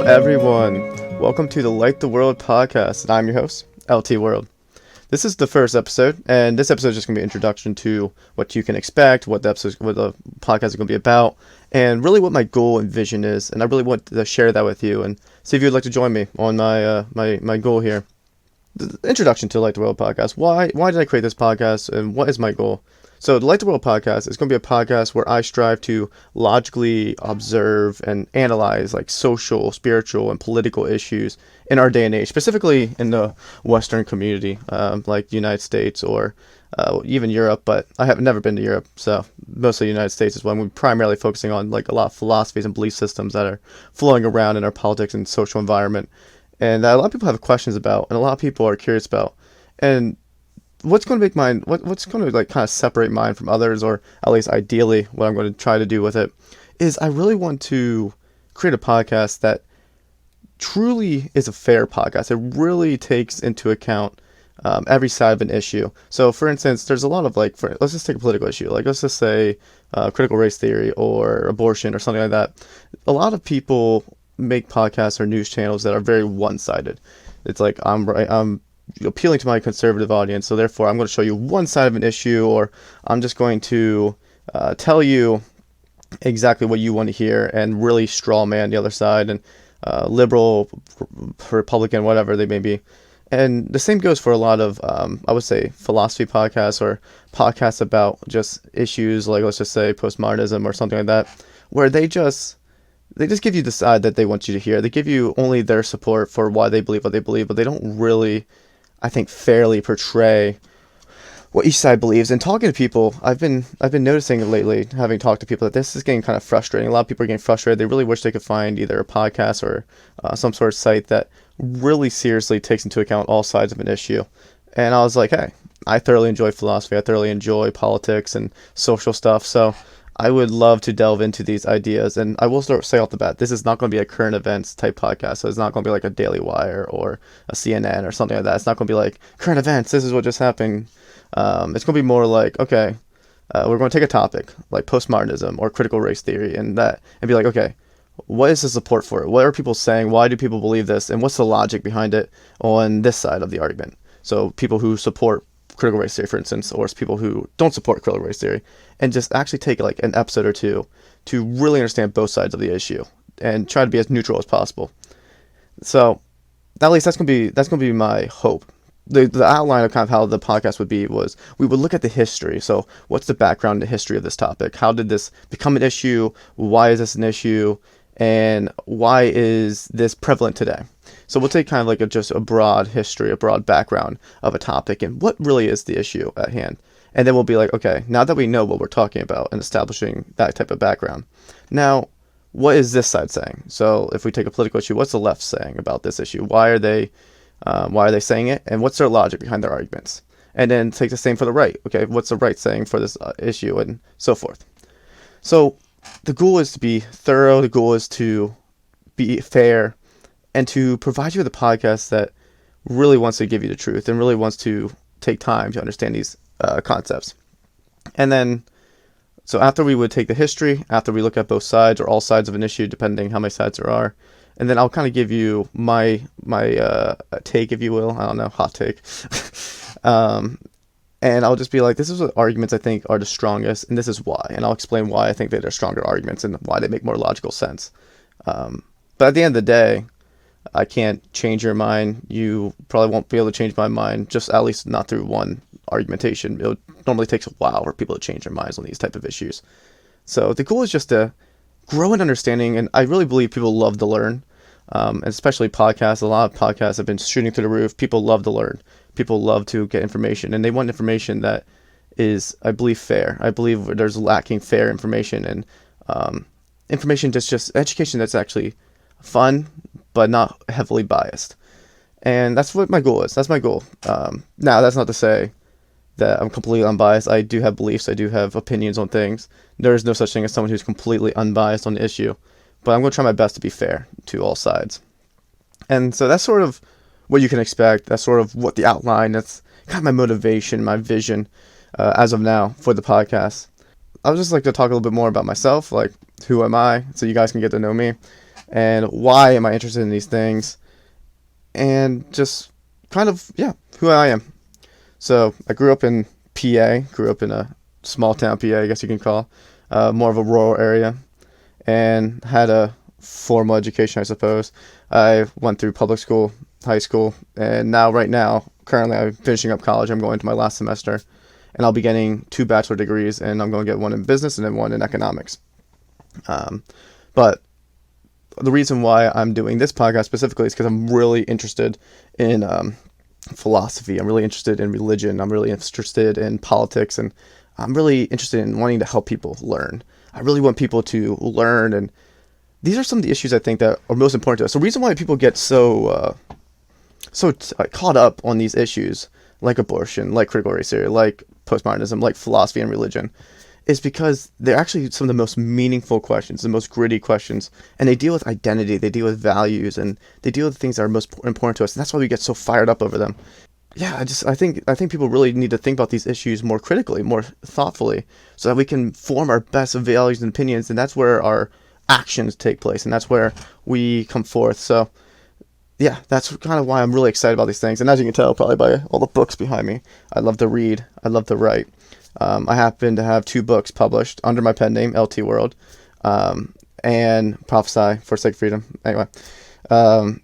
everyone. Welcome to the Light the World podcast, and I'm your host, LT World. This is the first episode, and this episode is just going to be an introduction to what you can expect, what the podcast is going to be about, and really what my goal and vision is. And I really want to share that with you and see if you'd like to join me on my goal here. The introduction to Light the World podcast. Why did I create this podcast, and what is my goal? So the Light the World podcast is going to be a podcast where I strive to logically observe and analyze like social, spiritual, and political issues in our day and age, specifically in the Western community, like the United States or even Europe. But I have never been to Europe, so mostly the United States is when we're primarily focusing on like a lot of philosophies and belief systems that are flowing around in our politics and social environment, and that a lot of people have questions about, and a lot of people are curious about, and what's going to make mine, what's going to like kind of separate mine from others, or at least ideally what I'm going to try to do with it, is I really want to create a podcast that truly is a fair podcast. It really takes into account every side of an issue. So for instance, there's a lot of let's just take a political issue, like let's just say critical race theory or abortion or something like that. A lot of people make podcasts or news channels that are very one-sided. It's like I'm appealing to my conservative audience, so therefore I'm going to show you one side of an issue, or I'm just going to tell you exactly what you want to hear and really straw man the other side, and liberal, Republican, whatever they may be. And the same goes for a lot of I would say philosophy podcasts, or podcasts about just issues like, let's just say, postmodernism or something like that, where they just give you the side that they want you to hear. They give you only their support for why they believe what they believe, but they don't really, I think, fairly portray what each side believes. And talking to people, I've been noticing lately, having talked to people, that this is getting kind of frustrating. A lot of people are getting frustrated. They really wish they could find either a podcast or some sort of site that really seriously takes into account all sides of an issue. And I was like, hey, I thoroughly enjoy philosophy. I thoroughly enjoy politics and social stuff. So I would love to delve into these ideas, and I will say off the bat, this is not going to be a current events type podcast, so it's not going to be like a Daily Wire or a CNN or something like that. It's not going to be like, current events, this is what just happened. It's going to be more like, okay, we're going to take a topic like postmodernism or critical race theory and be like, okay, what is the support for it? What are people saying? Why do people believe this? And what's the logic behind it on this side of the argument? So people who support critical race theory, for instance, or people who don't support critical race theory, and just actually take like an episode or two to really understand both sides of the issue and try to be as neutral as possible. So at least that's gonna be my hope. The outline of kind of how the podcast would be was, we would look at the history. So what's the background, the history of this topic? How did this become an issue? Why is this an issue? And why is this prevalent today? So we'll take kind of like just a broad history, a broad background of a topic, and what really is the issue at hand. And then we'll be like, okay, now that we know what we're talking about and establishing that type of background, now what is this side saying? So if we take a political issue, what's the left saying about this issue? Why are they saying it? And what's their logic behind their arguments? And then take the same for the right. Okay, what's the right saying for this issue, and so forth. So the goal is to be thorough. The goal is to be fair, and to provide you with a podcast that really wants to give you the truth and really wants to take time to understand these concepts. And then, so after we would take the history, after we look at both sides or all sides of an issue, depending how many sides there are, and then I'll kind of give you my take, if you will. I don't know, hot take. And I'll just be like, this is what arguments I think are the strongest, and this is why. And I'll explain why I think that they're stronger arguments and why they make more logical sense. But at the end of the day, I can't change your mind. You probably won't be able to change my mind, just at least not through one argumentation. It normally takes a while for people to change their minds on these type of issues. So the goal is just to grow an understanding, and I really believe people love to learn, and especially podcasts. A lot of podcasts have been shooting through the roof. People love to learn. People love to get information, and they want information that is, I believe, fair. I believe there's lacking fair information, and information that's just education that's actually fun, but not heavily biased. And that's what my goal is. That's my goal. Now, that's not to say that I'm completely unbiased. I do have beliefs. I do have opinions on things. There is no such thing as someone who's completely unbiased on the issue. But I'm going to try my best to be fair to all sides. And so that's sort of what you can expect. That's sort of what the outline, that's kind of my motivation, my vision as of now for the podcast. I would just like to talk a little bit more about myself, like who am I, so you guys can get to know me. and why am I interested in these things, and just kind of, who I am. So I grew up in PA, grew up in a small town PA, I guess you can call, more of a rural area, and had a formal education, I suppose. I went through public school, high school, and right now, currently I'm finishing up college. I'm going to my last semester, and I'll be getting 2 bachelor degrees, and I'm going to get one in business and then one in economics. But the reason why I'm doing this podcast specifically is because I'm really interested in philosophy. I'm really interested in religion. I'm really interested in politics, and I'm really interested in wanting to help people learn. I really want people to learn, and these are some of the issues I think that are most important to us. The reason why people get so caught up on these issues, like abortion, like critical race theory, like postmodernism, like philosophy and religion, is because they're actually some of the most meaningful questions, the most gritty questions, and they deal with identity, they deal with values, and they deal with things that are most important to us, and that's why we get so fired up over them. Yeah, I think people really need to think about these issues more critically, more thoughtfully, so that we can form our best values and opinions, and that's where our actions take place, and that's where we come forth. So yeah, that's kind of why I'm really excited about these things. And as you can tell probably by all the books behind me, I love to read, I love to write. I happen to have 2 books published under my pen name, LT World, and Prophesy for Sake of Freedom. Anyway,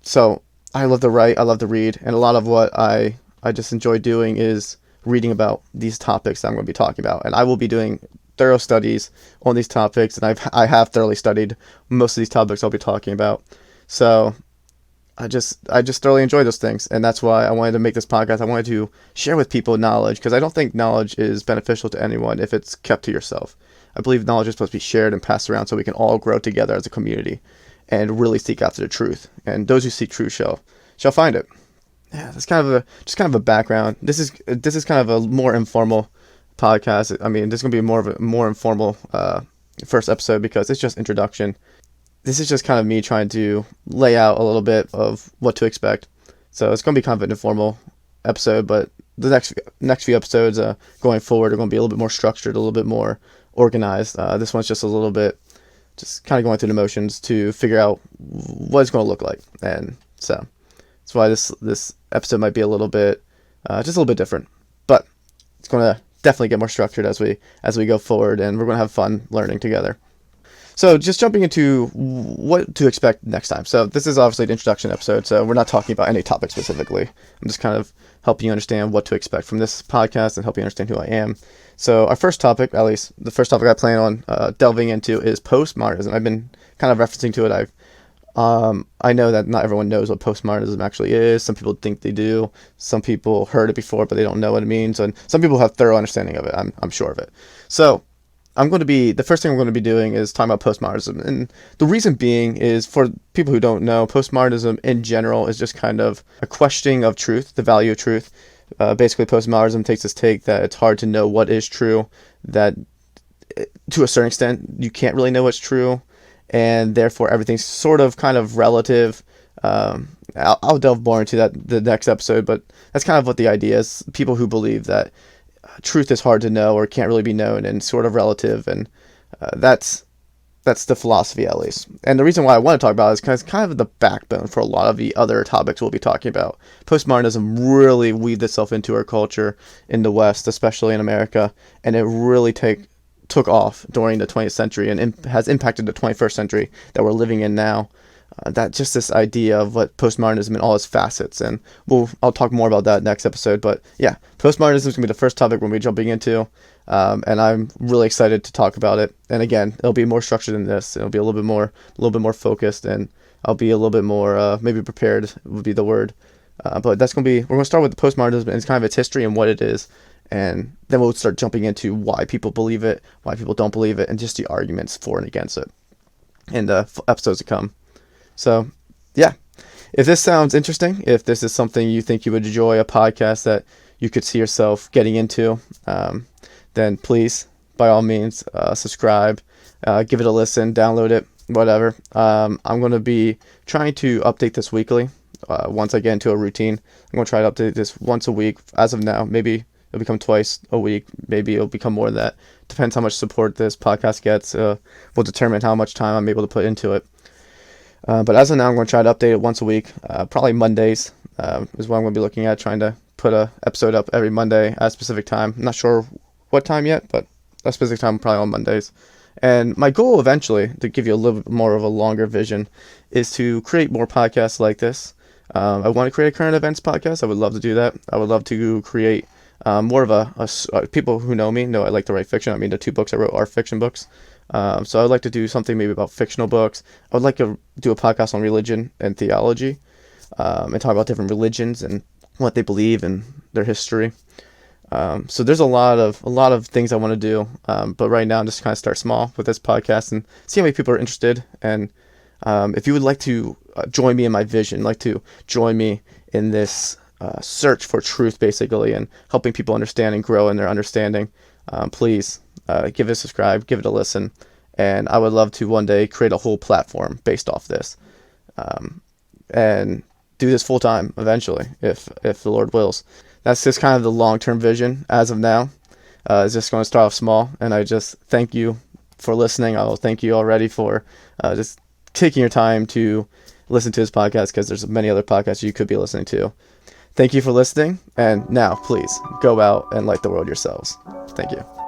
so I love to write, I love to read, and a lot of what I just enjoy doing is reading about these topics that I'm going to be talking about. And I will be doing thorough studies on these topics, and I have thoroughly studied most of these topics I'll be talking about. So I just thoroughly enjoy those things, and that's why I wanted to make this podcast. I wanted to share with people knowledge, because I don't think knowledge is beneficial to anyone if it's kept to yourself. I believe knowledge is supposed to be shared and passed around so we can all grow together as a community and really seek after the truth. And those who seek truth shall find it. Yeah, that's kind of a background. This is kind of a more informal podcast. I mean, this is gonna be more of a more informal first episode because it's just introduction. This is just kind of me trying to lay out a little bit of what to expect. So it's going to be kind of an informal episode, but the next few episodes going forward are going to be a little bit more structured, a little bit more organized. This one's just a little bit, just kind of going through the motions to figure out what it's going to look like. And so that's why this episode might be a little bit, just a little bit different. But it's going to definitely get more structured as we go forward, and we're going to have fun learning together. So just jumping into what to expect next time. So this is obviously an introduction episode, so we're not talking about any topic specifically. I'm just kind of helping you understand what to expect from this podcast and helping you understand who I am. So our first topic, at least the first topic I plan on delving into, is postmodernism. I've been kind of referencing to it. I know that not everyone knows what postmodernism actually is. Some people think they do. Some people heard it before, but they don't know what it means. And some people have thorough understanding of it. I'm sure of it. So the first thing I'm going to be doing is talking about postmodernism. And the reason being is, for people who don't know, postmodernism in general is just kind of a questioning of truth, the value of truth. Basically, postmodernism takes this take that it's hard to know what is true, that to a certain extent, you can't really know what's true, and therefore everything's sort of kind of relative. I'll delve more into that the next episode, but that's kind of what the idea is. People who believe that truth is hard to know or can't really be known and sort of relative, and that's the philosophy, at least. And the reason why I want to talk about it is because it's kind of the backbone for a lot of the other topics we'll be talking about. Postmodernism really weaved itself into our culture in the West, especially in America, and it really took off during the 20th century and has impacted the 21st century that we're living in now. That just this idea of what postmodernism and all its facets, and I'll talk more about that next episode. But yeah, postmodernism is gonna be the first topic we're gonna be jumping into, and I'm really excited to talk about it. And again, it'll be more structured than this. It'll be a little bit more focused, and I'll be a little bit more maybe prepared would be the word. But we're gonna start with the postmodernism and it's kind of its history and what it is, and then we'll start jumping into why people believe it, why people don't believe it, and just the arguments for and against it in the episodes to come. So, yeah, if this sounds interesting, if this is something you think you would enjoy, a podcast that you could see yourself getting into, then please, by all means, subscribe, give it a listen, download it, whatever. I'm going to be trying to update this weekly once I get into a routine. I'm going to try to update this once a week as of now. Maybe it'll become twice a week. Maybe it'll become more than that. Depends how much support this podcast gets. Will determine how much time I'm able to put into it. But as of now, I'm going to try to update it once a week. Probably Mondays is what I'm going to be looking at, trying to put a episode up every Monday at a specific time. I'm not sure what time yet, but a specific time probably on Mondays. And my goal eventually, to give you a little bit more of a longer vision, is to create more podcasts like this. I want to create a current events podcast. I would love to do that. I would love to create more of people who know me know I like to write fiction. I mean, the 2 books I wrote are fiction books. So I would like to do something maybe about fictional books. I would like to do a podcast on religion and theology, and talk about different religions and what they believe and their history. So there's a lot of things I want to do. But right now I'm just kind of start small with this podcast and see how many people are interested. And if you would like to join me in my vision, like to join me in this search for truth, basically, and helping people understand and grow in their understanding, please give it a subscribe, give it a listen. And I would love to one day create a whole platform based off this, and do this full time eventually, if the Lord wills. That's just kind of the long-term vision as of now. It's just going to start off small, and I just thank you for listening. I'll thank you already for just taking your time to listen to this podcast, because there's many other podcasts you could be listening to. Thank you for listening, and now please go out and light the world yourselves. Thank you.